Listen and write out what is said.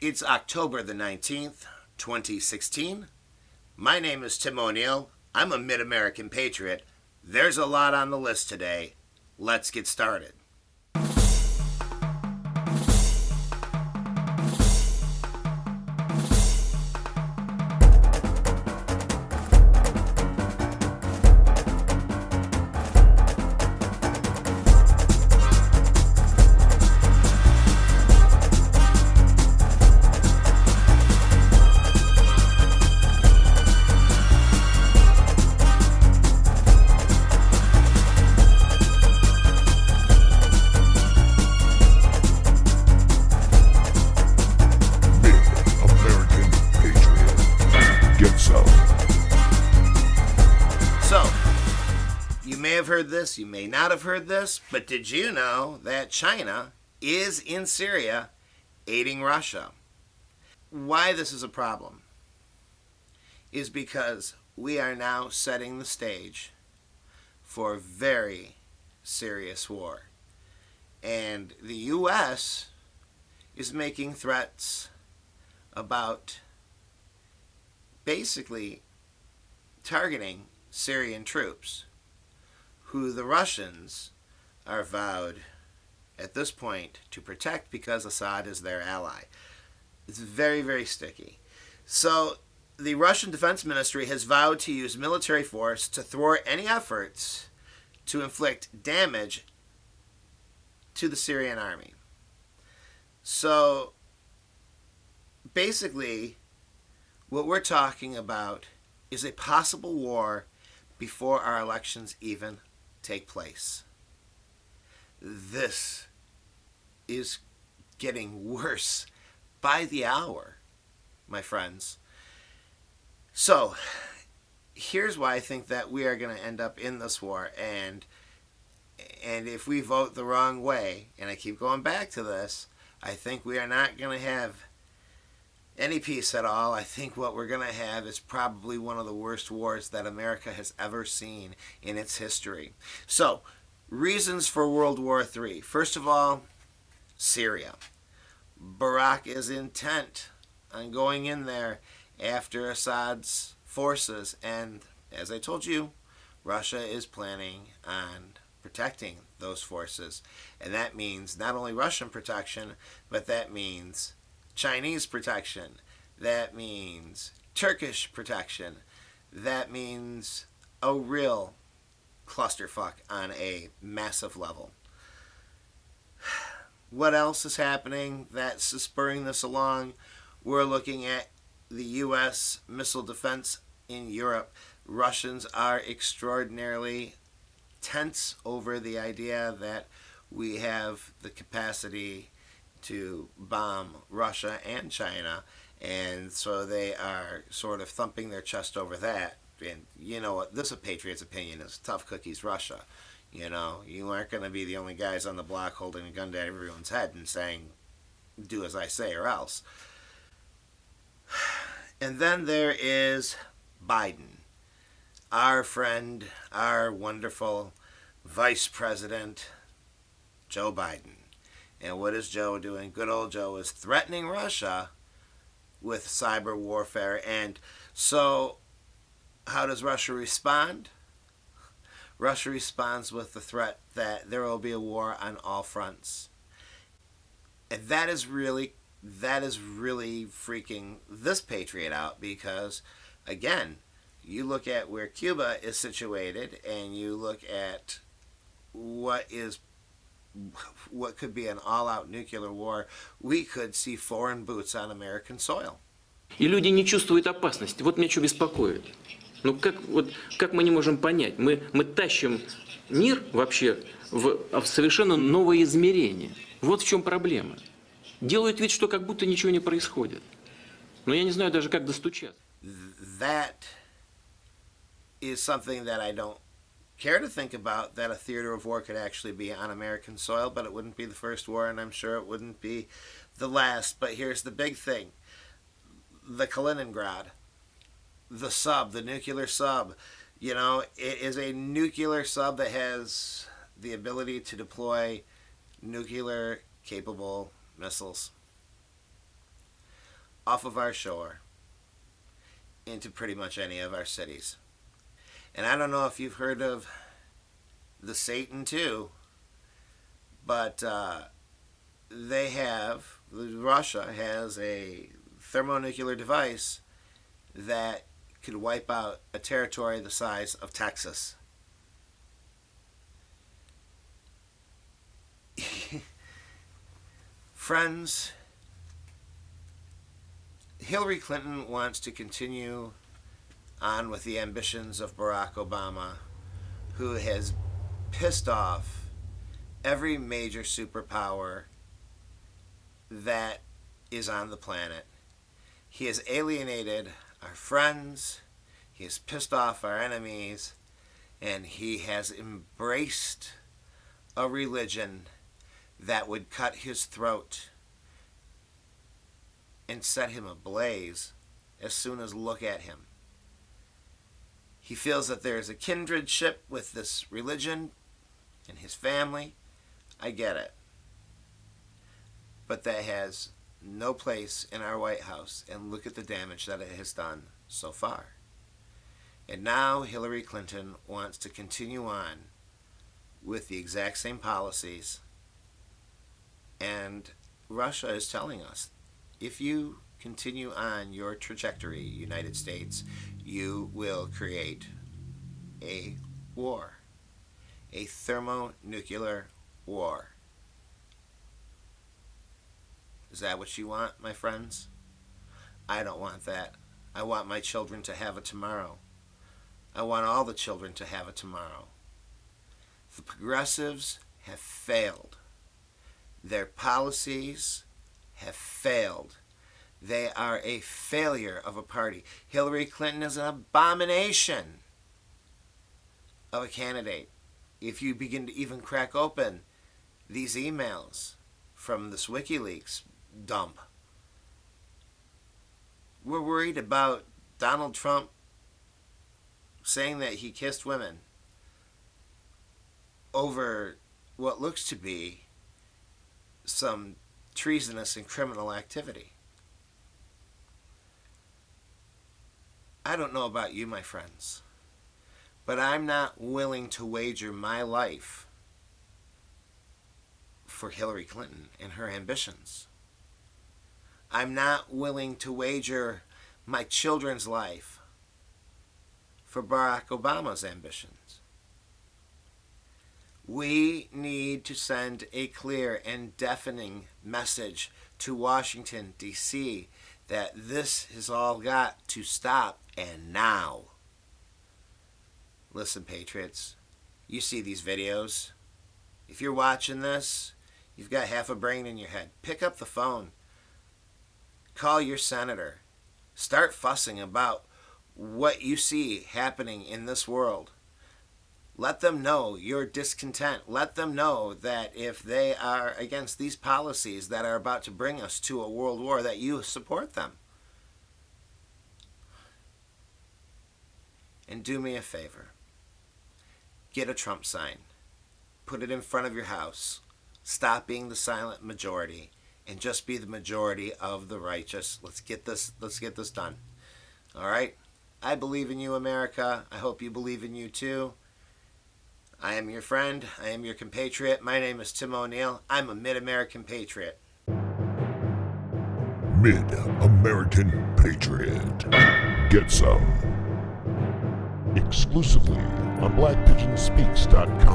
It's October the 19th, 2016. My name is Tim O'Neill. I'm a Mid-American patriot. There's a lot on the list today. Let's get started. Heard this, you may not have heard this, but did you know that China is in Syria aiding Russia? Why this is a problem is because we are now setting the stage for a very serious war. And the U.S. is making threats about basically targeting Syrian troops, who the Russians are vowed at this point to protect because Assad is their ally. It's very, very sticky. So the Russian Defense Ministry has vowed to use military force to thwart any efforts to inflict damage to the Syrian army. So basically, what we're talking about is a possible war before our elections even take place. This is getting worse by the hour, my friends. So, here's why I think that we are going to end up in this war, and if we vote the wrong way, and I keep going back to this, I think we are not going to have any peace at all. I think what we're going to have is probably one of the worst wars that America has ever seen in its history. So, reasons for World War III. First of all, Syria. Barack is intent on going in there after Assad's forces, and as I told you, Russia is planning on protecting those forces. And that means not only Russian protection, but that means Chinese protection. That means Turkish protection. That means a real clusterfuck on a massive level. What else is happening that's spurring this along? We're looking at the U.S. missile defense in Europe. Russians are extraordinarily tense over the idea that we have the capacity to bomb Russia and China, and so they are sort of thumping their chest over that. And you know what, this is a patriot's opinion, is tough cookies Russia. You know, you aren't going to be the only guys on the block holding a gun to everyone's head and saying, do as I say or else. And then there is Biden, our friend, our wonderful Vice President Joe Biden. And what is Joe doing? Good old Joe is threatening Russia with cyber warfare. And so, how does Russia respond? Russia responds with the threat that there will be a war on all fronts. And that is really freaking this patriot out, because, again, you look at where Cuba is situated, and you look at what could be an all-out nuclear war. We could see foreign boots on American soil. И люди не чувствуют опасности. Вот меня что беспокоит. Ну как мы не можем понять? Мы тащим мир вообще в совершенно новое измерение. Вот в чем проблема. Делают вид, что как будто ничего не происходит. Но я не знаю даже, как достучаться. That is something that I don't care to think about, that a theater of war could actually be on American soil, but it wouldn't be the first war, and I'm sure it wouldn't be the last. But here's the big thing. The Kaliningrad, the nuclear sub, you know, it is a nuclear sub that has the ability to deploy nuclear capable missiles. off of our shore into pretty much any of our cities. And I don't know if you've heard of the Satan too, but Russia has a thermonuclear device that could wipe out a territory the size of Texas. Friends, Hillary Clinton wants to continue on with the ambitions of Barack Obama, who has pissed off every major superpower that is on the planet. He has alienated our friends, he has pissed off our enemies, and he has embraced a religion that would cut his throat and set him ablaze as soon as look at him. He feels that there is a kindredship with this religion and his family. I get it. But that has no place in our White House, and look at the damage that it has done so far. And now Hillary Clinton wants to continue on with the exact same policies, and Russia is telling us, if you continue on your trajectory, United States, you will create a war, a thermonuclear war. Is that what you want, my friends? I don't want that. I want my children to have a tomorrow. I want all the children to have a tomorrow. The progressives have failed. Their policies have failed. They are a failure of a party. Hillary Clinton is an abomination of a candidate. If you begin to even crack open these emails from this WikiLeaks dump, we're worried about Donald Trump saying that he kissed women over what looks to be some treasonous and criminal activity. I don't know about you, my friends, but I'm not willing to wager my life for Hillary Clinton and her ambitions. I'm not willing to wager my children's life for Barack Obama's ambitions. We need to send a clear and deafening message to Washington, D.C., that this has all got to stop, and now. Listen, patriots, you see these videos. If you're watching this, you've got half a brain in your head. Pick up the phone. Call your senator. Start fussing about what you see happening in this world. Let them know your discontent. Let them know that if they are against these policies that are about to bring us to a world war, that you support them. And do me a favor. Get a Trump sign. Put it in front of your house. Stop being the silent majority and just be the majority of the righteous. Let's get this done. All right? I believe in you, America. I hope you believe in you too. I am your friend. I am your compatriot. My name is Tim O'Neill. I'm a Mid-American Patriot. Mid-American Patriot. Get some. Exclusively on BlackPigeonspeaks.com.